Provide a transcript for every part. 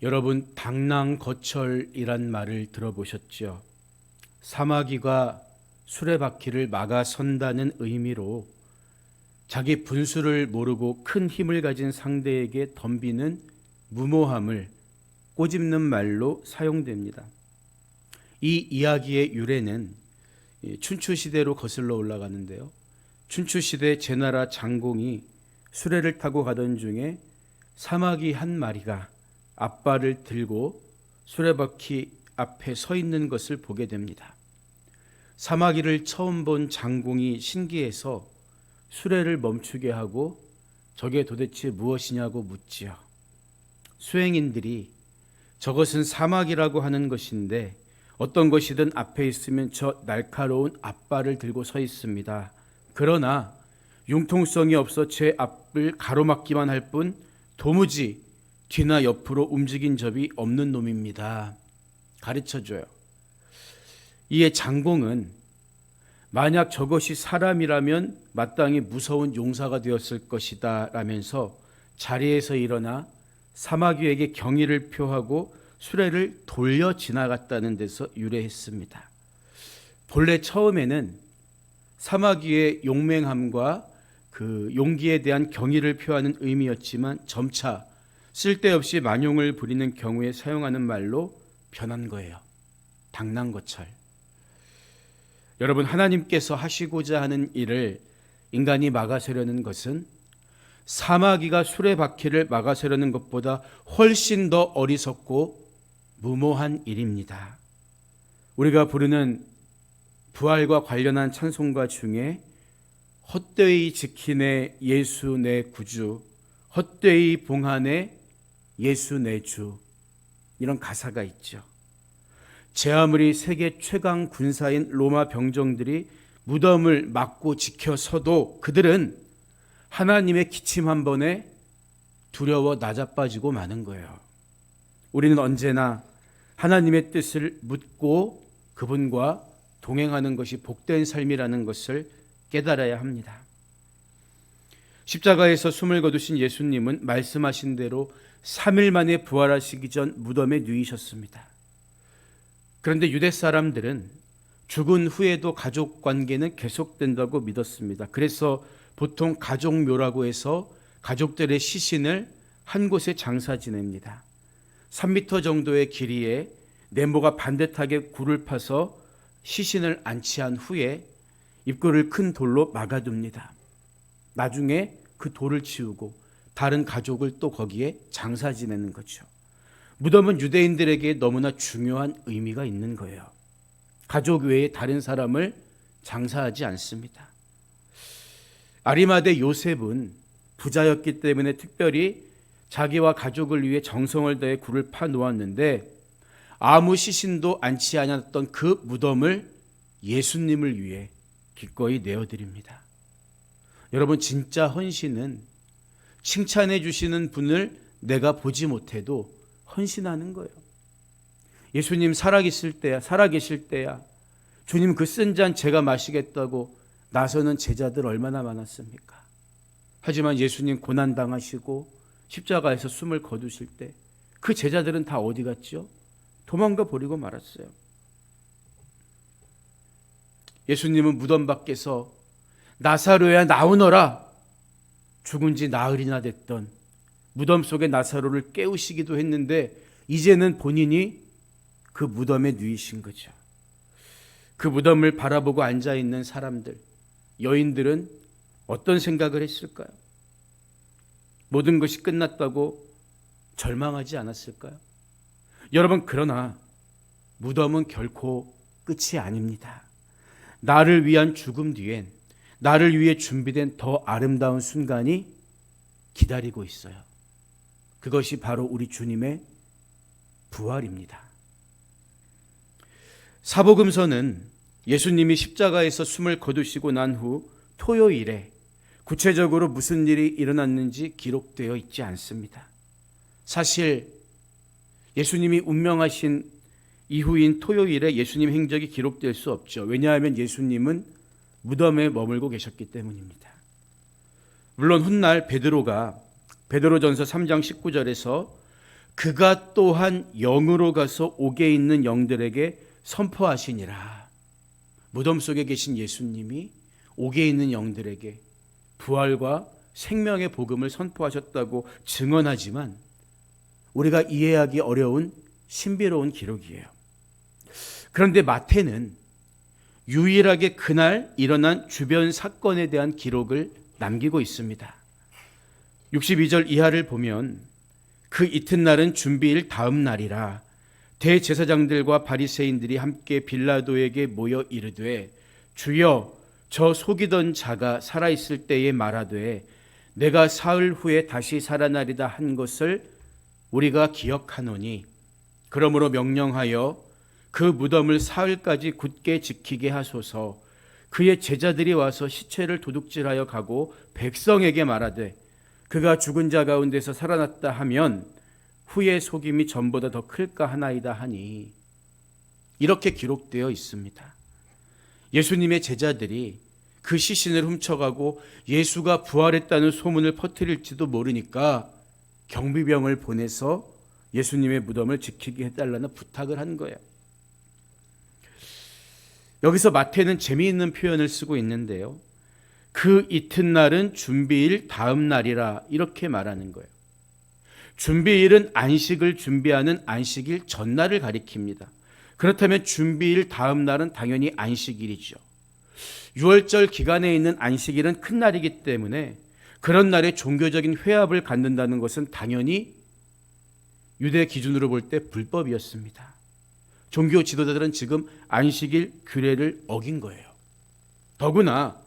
여러분, 당랑거철이란 말을 들어보셨죠? 사마귀가 수레바퀴를 막아선다는 의미로 자기 분수를 모르고 큰 힘을 가진 상대에게 덤비는 무모함을 꼬집는 말로 사용됩니다. 이 이야기의 유래는 춘추시대로 거슬러 올라가는데요. 춘추시대 제나라 장공이 수레를 타고 가던 중에 사마귀 한 마리가 앞발을 들고 수레바퀴 앞에 서 있는 것을 보게 됩니다. 사마귀를 처음 본 장공이 신기해서 수레를 멈추게 하고 저게 도대체 무엇이냐고 묻지요. 수행인들이 저것은 사마귀라고 하는 것인데 어떤 것이든 앞에 있으면 저 날카로운 앞발을 들고 서 있습니다. 그러나 융통성이 없어 제 앞을 가로막기만 할 뿐 도무지 뒤나 옆으로 움직인 적이 없는 놈입니다. 가르쳐줘요. 이에 장공은 만약 저것이 사람이라면 마땅히 무서운 용사가 되었을 것이다 라면서 자리에서 일어나 사마귀에게 경의를 표하고 수레를 돌려 지나갔다는 데서 유래했습니다. 본래 처음에는 사마귀의 용맹함과 그 용기에 대한 경의를 표하는 의미였지만 점차 쓸데없이 만용을 부리는 경우에 사용하는 말로 변한 거예요. 당랑거철. 여러분, 하나님께서 하시고자 하는 일을 인간이 막아서려는 것은 사마귀가 수레바퀴를 막아서려는 것보다 훨씬 더 어리석고 무모한 일입니다. 우리가 부르는 부활과 관련한 찬송가 중에 헛되이 지키네 예수 내 구주, 헛되이 봉하네 예수 내 주, 이런 가사가 있죠. 제 아무리 세계 최강 군사인 로마 병정들이 무덤을 막고 지켜서도 그들은 하나님의 기침 한 번에 두려워 낮아빠지고 마는 거예요. 우리는 언제나 하나님의 뜻을 묻고 그분과 동행하는 것이 복된 삶이라는 것을 깨달아야 합니다. 십자가에서 숨을 거두신 예수님은 말씀하신 대로 3일 만에 부활하시기 전 무덤에 누이셨습니다. 그런데 유대 사람들은 죽은 후에도 가족 관계는 계속된다고 믿었습니다. 그래서 보통 가족묘라고 해서 가족들의 시신을 한 곳에 장사 지냅니다. 3m 정도의 길이에 네모가 반듯하게 굴을 파서 시신을 안치한 후에 입구를 큰 돌로 막아둡니다. 나중에 그 돌을 치우고 다른 가족을 또 거기에 장사 지내는 거죠. 무덤은 유대인들에게 너무나 중요한 의미가 있는 거예요. 가족 외에 다른 사람을 장사하지 않습니다. 아리마대 요셉은 부자였기 때문에 특별히 자기와 가족을 위해 정성을 다해 굴을 파 놓았는데 아무 시신도 안치 않았던 그 무덤을 예수님을 위해 기꺼이 내어드립니다. 여러분, 진짜 헌신은 칭찬해 주시는 분을 내가 보지 못해도 헌신하는 거예요. 예수님 살아계실 때야 주님 그 쓴 잔 제가 마시겠다고 나서는 제자들 얼마나 많았습니까? 하지만 예수님 고난당하시고 십자가에서 숨을 거두실 때 그 제자들은 다 어디 갔죠? 도망가 버리고 말았어요. 예수님은 무덤 밖에서 나사로야 나오너라, 죽은 지 나흘이나 됐던 무덤 속의 나사로를 깨우시기도 했는데 이제는 본인이 그 무덤에 누이신 거죠. 그 무덤을 바라보고 앉아있는 사람들, 여인들은 어떤 생각을 했을까요? 모든 것이 끝났다고 절망하지 않았을까요? 여러분, 그러나 무덤은 결코 끝이 아닙니다. 나를 위한 죽음 뒤엔 나를 위해 준비된 더 아름다운 순간이 기다리고 있어요. 그것이 바로 우리 주님의 부활입니다. 사복음서는 예수님이 십자가에서 숨을 거두시고 난 후 토요일에 구체적으로 무슨 일이 일어났는지 기록되어 있지 않습니다. 사실 예수님이 운명하신 이후인 토요일에 예수님 행적이 기록될 수 없죠. 왜냐하면 예수님은 무덤에 머물고 계셨기 때문입니다. 물론 훗날 베드로전서 3장 19절에서 그가 또한 영으로 가서 옥에 있는 영들에게 선포하시니라. 무덤 속에 계신 예수님이 옥에 있는 영들에게 부활과 생명의 복음을 선포하셨다고 증언하지만 우리가 이해하기 어려운 신비로운 기록이에요. 그런데 마태는 유일하게 그날 일어난 주변 사건에 대한 기록을 남기고 있습니다. 62절 이하를 보면 그 이튿날은 준비일 다음 날이라 대제사장들과 바리새인들이 함께 빌라도에게 모여 이르되 주여 저 속이던 자가 살아있을 때에 말하되 내가 사흘 후에 다시 살아나리다 한 것을 우리가 기억하노니 그러므로 명령하여 그 무덤을 사흘까지 굳게 지키게 하소서. 그의 제자들이 와서 시체를 도둑질하여 가고 백성에게 말하되 그가 죽은 자 가운데서 살아났다 하면 후의 속임이 전보다 더 클까 하나이다 하니 이렇게 기록되어 있습니다. 예수님의 제자들이 그 시신을 훔쳐가고 예수가 부활했다는 소문을 퍼뜨릴지도 모르니까 경비병을 보내서 예수님의 무덤을 지키게 해달라는 부탁을 한 거예요. 여기서 마태는 재미있는 표현을 쓰고 있는데요. 그 이튿날은 준비일 다음 날이라 이렇게 말하는 거예요. 준비일은 안식을 준비하는 안식일 전날을 가리킵니다. 그렇다면 준비일 다음 날은 당연히 안식일이죠. 유월절 기간에 있는 안식일은 큰 날이기 때문에 그런 날에 종교적인 회합을 갖는다는 것은 당연히 유대 기준으로 볼 때 불법이었습니다. 종교 지도자들은 지금 안식일 규례를 어긴 거예요. 더구나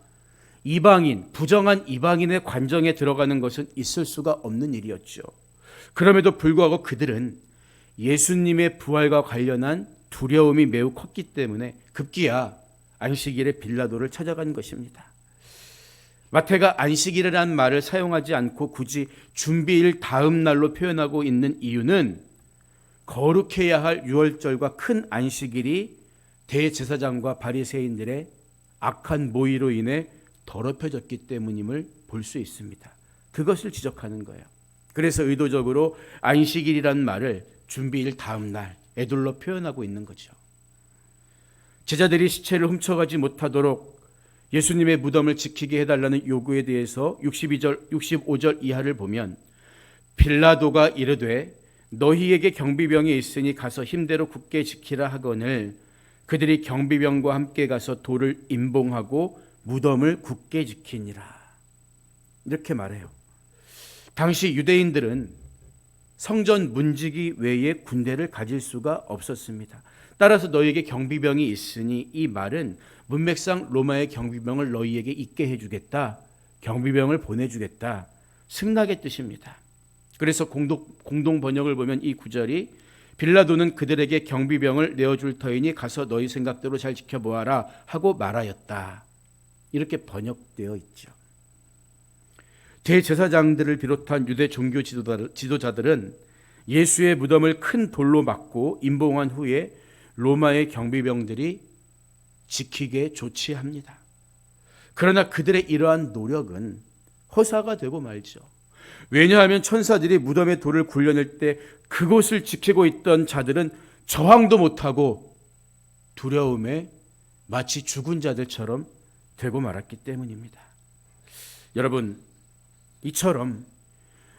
이방인, 부정한 이방인의 관정에 들어가는 것은 있을 수가 없는 일이었죠. 그럼에도 불구하고 그들은 예수님의 부활과 관련한 두려움이 매우 컸기 때문에 급기야 안식일에 빌라도를 찾아간 것입니다. 마태가 안식일이라는 말을 사용하지 않고 굳이 준비일 다음 날로 표현하고 있는 이유는 거룩해야 할 유월절과 큰 안식일이 대제사장과 바리새인들의 악한 모의로 인해 더럽혀졌기 때문임을 볼 수 있습니다. 그것을 지적하는 거예요. 그래서 의도적으로 안식일이라는 말을 준비일 다음 날 에둘러 표현하고 있는 거죠. 제자들이 시체를 훔쳐가지 못하도록 예수님의 무덤을 지키게 해달라는 요구에 대해서 65절 이하를 보면 빌라도가 이르되 너희에게 경비병이 있으니 가서 힘대로 굳게 지키라 하거늘 그들이 경비병과 함께 가서 돌을 임봉하고 무덤을 굳게 지키니라. 이렇게 말해요. 당시 유대인들은 성전 문지기 외에 군대를 가질 수가 없었습니다. 따라서 너희에게 경비병이 있으니 이 말은 문맥상 로마의 경비병을 너희에게 있게 해주겠다. 경비병을 보내주겠다. 승낙의 뜻입니다. 그래서 공동 번역을 보면 이 구절이 빌라도는 그들에게 경비병을 내어줄 터이니 가서 너희 생각대로 잘 지켜보아라 하고 말하였다. 이렇게 번역되어 있죠. 대제사장들을 비롯한 유대 종교 지도자들은 예수의 무덤을 큰 돌로 막고 임봉한 후에 로마의 경비병들이 지키게 조치합니다. 그러나 그들의 이러한 노력은 허사가 되고 말죠. 왜냐하면 천사들이 무덤의 돌을 굴려낼 때 그곳을 지키고 있던 자들은 저항도 못하고 두려움에 마치 죽은 자들처럼 되고 말았기 때문입니다. 여러분, 이처럼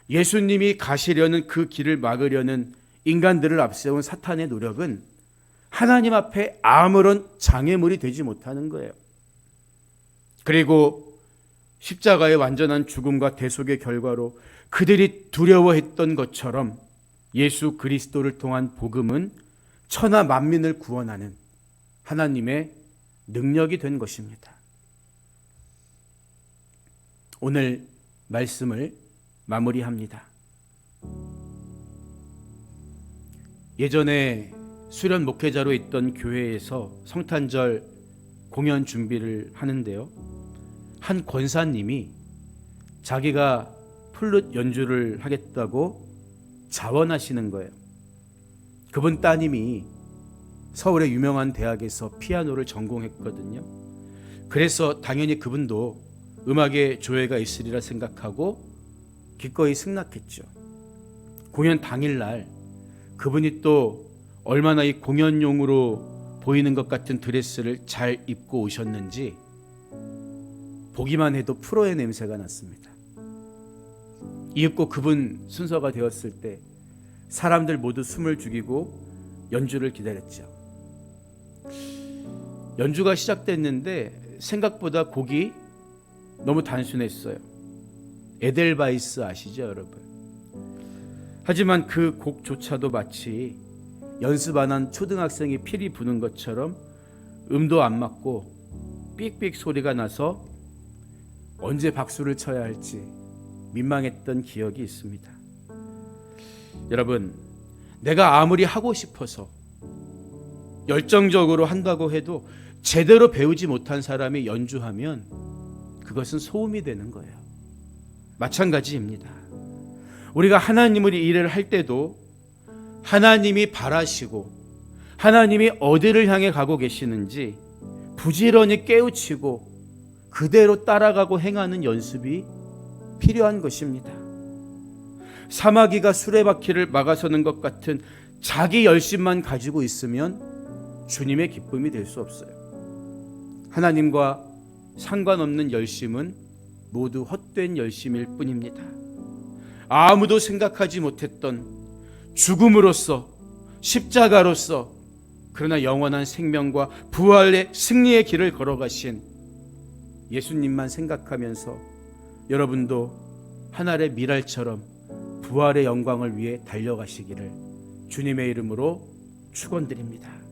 예수님이 가시려는 그 길을 막으려는 인간들을 앞세운 사탄의 노력은 하나님 앞에 아무런 장애물이 되지 못하는 거예요. 그리고 십자가의 완전한 죽음과 대속의 결과로 그들이 두려워했던 것처럼 예수 그리스도를 통한 복음은 천하 만민을 구원하는 하나님의 능력이 된 것입니다. 오늘 말씀을 마무리합니다. 예전에 수련 목회자로 있던 교회에서 성탄절 공연 준비를 하는데요. 한 권사님이 자기가 플룻 연주를 하겠다고 자원하시는 거예요. 그분 따님이 서울의 유명한 대학에서 피아노를 전공했거든요. 그래서 당연히 그분도 음악에 조예가 있으리라 생각하고 기꺼이 승낙했죠. 공연 당일날 그분이 또 얼마나 이 공연용으로 보이는 것 같은 드레스를 잘 입고 오셨는지 보기만 해도 프로의 냄새가 났습니다. 이윽고 그분 순서가 되었을 때 사람들 모두 숨을 죽이고 연주를 기다렸죠. 연주가 시작됐는데 생각보다 곡이 너무 단순했어요. 에델바이스 아시죠, 여러분? 하지만 그 곡조차도 마치 연습 안 한 초등학생이 피리 부는 것처럼 음도 안 맞고 삑삑 소리가 나서 언제 박수를 쳐야 할지 민망했던 기억이 있습니다. 여러분, 내가 아무리 하고 싶어서 열정적으로 한다고 해도 제대로 배우지 못한 사람이 연주하면 그것은 소음이 되는 거예요. 마찬가지입니다. 우리가 하나님의 일을 할 때도 하나님이 바라시고 하나님이 어디를 향해 가고 계시는지 부지런히 깨우치고 그대로 따라가고 행하는 연습이 필요한 것입니다. 사마귀가 수레바퀴를 막아서는 것 같은 자기 열심만 가지고 있으면 주님의 기쁨이 될 수 없어요. 하나님과 상관없는 열심은 모두 헛된 열심일 뿐입니다. 아무도 생각하지 못했던 죽음으로써, 십자가로써, 그러나 영원한 생명과 부활의 승리의 길을 걸어가신 예수님만 생각하면서 여러분도 하늘의 미랄처럼 부활의 영광을 위해 달려가시기를 주님의 이름으로 축원드립니다.